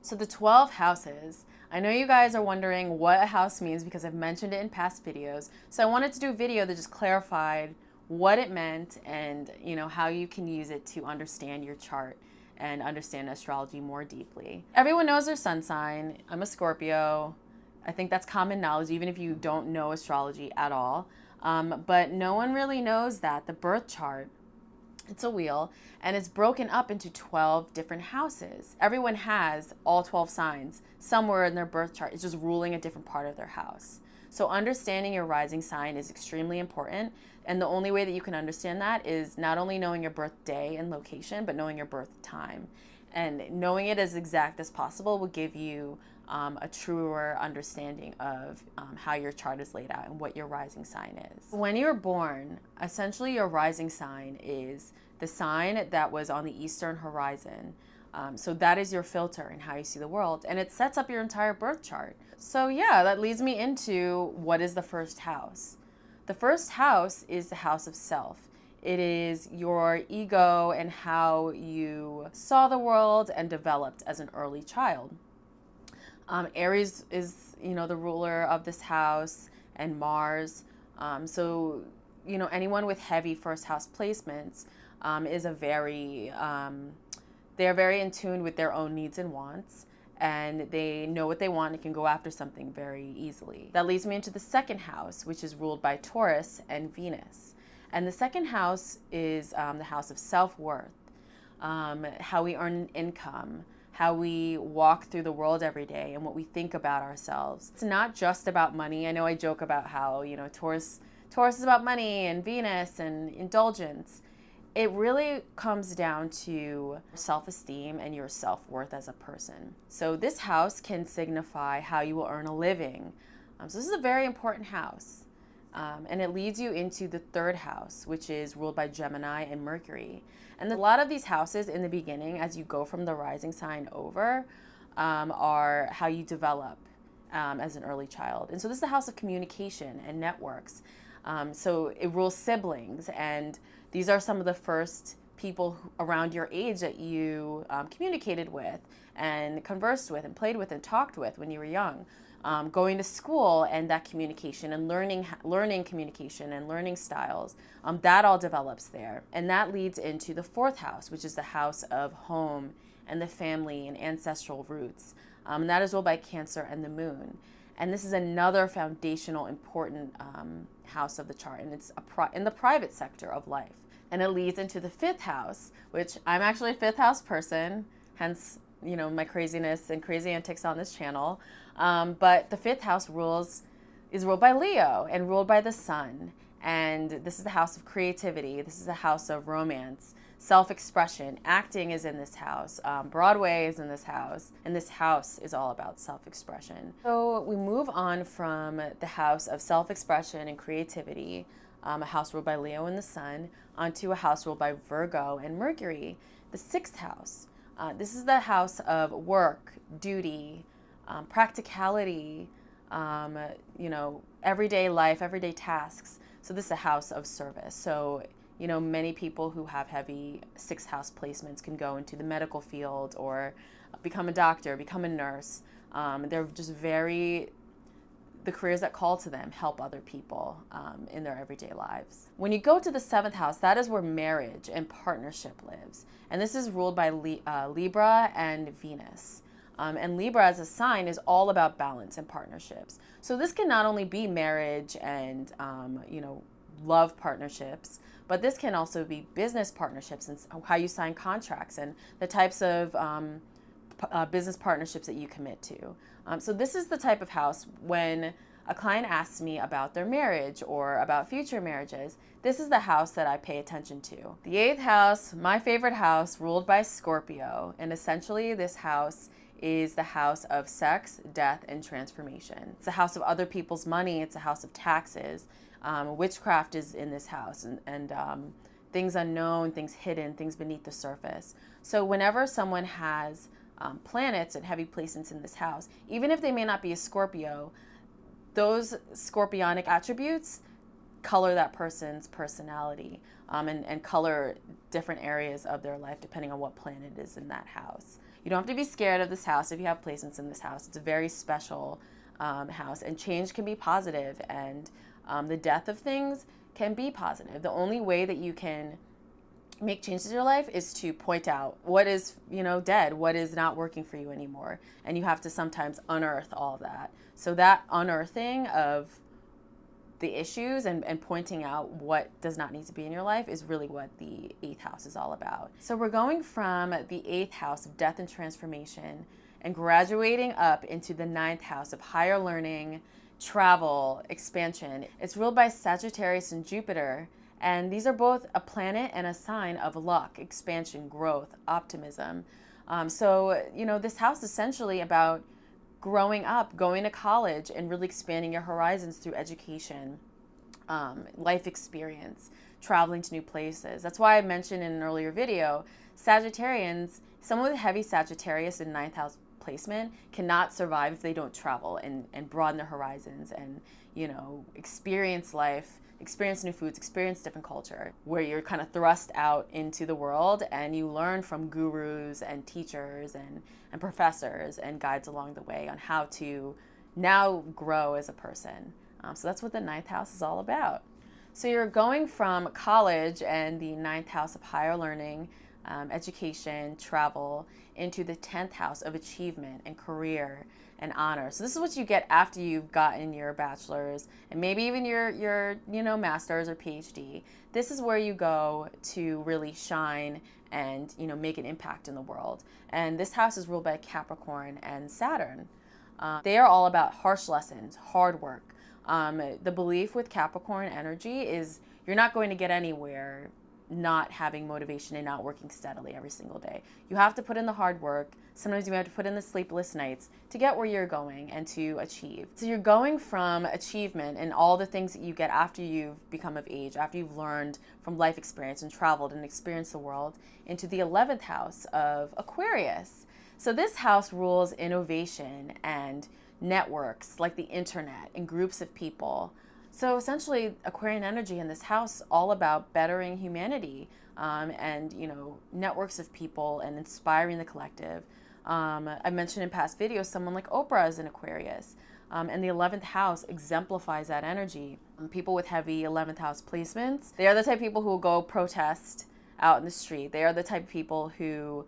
So the 12 houses, I know you guys are wondering what a house means because I've mentioned it in past videos. So I wanted to do a video that just clarified what it meant and how you can use it to understand your chart and understand astrology more deeply. Everyone knows their sun sign. I'm a Scorpio. I think that's common knowledge even if you don't know astrology at all. But no one really knows that the birth chart, it's a wheel, and it's broken up into 12 different houses. Everyone has all 12 signs somewhere in their birth chart. It's just ruling a different part of their house. So understanding your rising sign is extremely important. And the only way that you can understand that is not only knowing your birth day and location, but knowing your birth time. And knowing it as exact as possible will give you a truer understanding of how your chart is laid out and what your rising sign is. When you're born, essentially your rising sign is the sign that was on the eastern horizon. So that is your filter in how you see the world, and it sets up your entire birth chart. So yeah, that leads me into what is the first house. The first house is the house of self. It is your ego and how you saw the world and developed as an early child. Aries is, the ruler of this house, and Mars. So, anyone with heavy first house placements is they're very in tune with their own needs and wants, and they know what they want and can go after something very easily. That leads me into the second house, which is ruled by Taurus and Venus. And the second house is the house of self-worth, how we earn income, how we walk through the world every day, and what we think about ourselves. It's not just about money. I know I joke about how, Taurus is about money and Venus and indulgence. It really comes down to self-esteem and your self-worth as a person. So this house can signify how you will earn a living. So this is a very important house. And it leads you into the third house, which is ruled by Gemini and Mercury. And a lot of these houses in the beginning, as you go from the rising sign over, are how you develop as an early child. And so this is the house of communication and networks. So it rules siblings, and these are some of the first people around your age that you communicated with and conversed with and played with and talked with when you were young. Going to school and that communication and learning communication and learning styles, that all develops there. And that leads into the fourth house, which is the house of home and the family and ancestral roots. And that is ruled by Cancer and the moon. And this is another foundational, important house of the chart, and it's in the private sector of life. And it leads into the fifth house, which I'm actually a fifth house person, hence my craziness and crazy antics on this channel. But the fifth house is ruled by Leo and ruled by the sun. And this is the house of creativity. This is the house of romance, self-expression. Acting is in this house. Broadway is in this house. And this house is all about self-expression. So we move on from the house of self-expression and creativity, a house ruled by Leo and the sun, onto a house ruled by Virgo and Mercury, the sixth house. This is the house of work, duty, practicality, everyday life, everyday tasks. So this is a house of service. So, many people who have heavy sixth house placements can go into the medical field or become a doctor, become a nurse. They're just the careers that call to them help other people in their everyday lives. When you go to the seventh house, that is where marriage and partnership lives. And this is ruled by Libra and Venus. And Libra as a sign is all about balance and partnerships. So this can not only be marriage and, love partnerships, but this can also be business partnerships and how you sign contracts and the types of business partnerships that you commit to. So this is the type of house when a client asks me about their marriage or about future marriages, this is the house that I pay attention to. The eighth house, my favorite house, ruled by Scorpio. And essentially this house is the house of sex, death, and transformation. It's a house of other people's money. It's a house of taxes. Witchcraft is in this house and things unknown, things hidden, things beneath the surface. So whenever someone has planets and heavy placements in this house, even if they may not be a Scorpio, those scorpionic attributes color that person's personality and color different areas of their life depending on what planet is in that house. You don't have to be scared of this house if you have placements in this house. It's a very special house, and change can be positive, and the death of things can be positive. The only way that you can make changes in your life is to point out what is, dead, what is not working for you anymore. And you have to sometimes unearth all of that. So that unearthing of the issues and pointing out what does not need to be in your life is really what the 8th house is all about. So we're going from the 8th house of death and transformation and graduating up into the 9th house of higher learning, travel, expansion. It's ruled by Sagittarius and Jupiter, and these are both a planet and a sign of luck, expansion, growth, optimism. So this house is essentially about growing up, going to college, and really expanding your horizons through education, life experience, traveling to new places. That's why I mentioned in an earlier video, Sagittarians, someone with heavy Sagittarius in 9th house placement cannot survive if they don't travel and broaden their horizons and, experience life, experience new foods, experience different culture, where you're kind of thrust out into the world and you learn from gurus and teachers and professors and guides along the way on how to now grow as a person. So that's what the 9th house is all about. So you're going from college and the 9th house of higher learning, education, travel, into the 10th house of achievement and career and honor. So this is what you get after you've gotten your bachelor's and maybe even your master's or PhD. This is where you go to really shine and make an impact in the world. And this house is ruled by Capricorn and Saturn. They are all about harsh lessons, hard work. The belief with Capricorn energy is you're not going to get anywhere not having motivation and not working steadily every single day. You have to put in the hard work. Sometimes you have to put in the sleepless nights to get where you're going and to achieve. So you're going from achievement and all the things that you get after you've become of age, after you've learned from life experience and traveled and experienced the world, into the 11th house of Aquarius. So this house rules innovation and networks like the internet and groups of people. So essentially, Aquarian energy in this house all about bettering humanity and networks of people and inspiring the collective. I mentioned in past videos someone like Oprah is in Aquarius, and the 11th house exemplifies that energy. People with heavy 11th house placements, they are the type of people who will go protest out in the street. They are the type of people who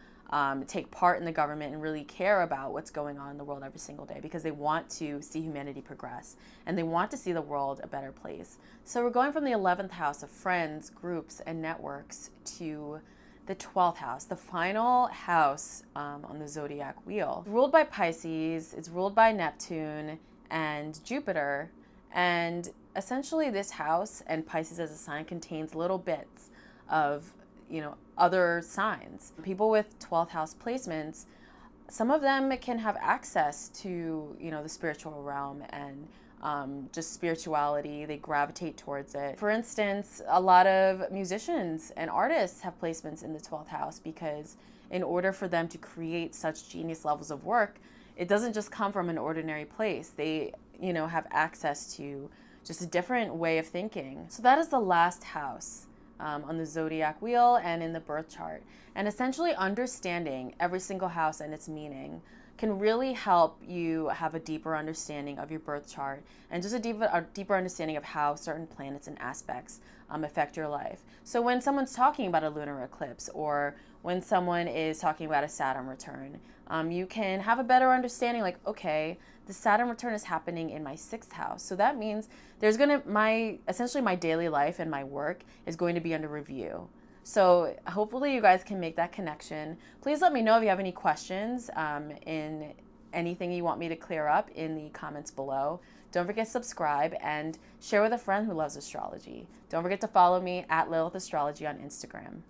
take part in the government and really care about what's going on in the world every single day because they want to see humanity progress and they want to see the world a better place. So we're going from the 11th house of friends, groups, and networks to the 12th house, the final house on the zodiac wheel. It's ruled by Pisces, it's ruled by Neptune and Jupiter, and essentially this house and Pisces as a sign contains little bits of other signs. People with 12th house placements, some of them can have access to, the spiritual realm and just spirituality. They gravitate towards it. For instance, a lot of musicians and artists have placements in the 12th house because in order for them to create such genius levels of work, it doesn't just come from an ordinary place. They, have access to just a different way of thinking. So that is the last house on the zodiac wheel and in the birth chart. And essentially understanding every single house and its meaning can really help you have a deeper understanding of your birth chart and just a deeper understanding of how certain planets and aspects affect your life. So when someone's talking about a lunar eclipse or when someone is talking about a Saturn return, you can have a better understanding like, okay, the Saturn return is happening in my 6th house. So that means there's essentially my daily life and my work is going to be under review. So hopefully you guys can make that connection. Please let me know if you have any questions in anything you want me to clear up in the comments below. Don't forget to subscribe and share with a friend who loves astrology. Don't forget to follow me at Lilith Astrology on Instagram.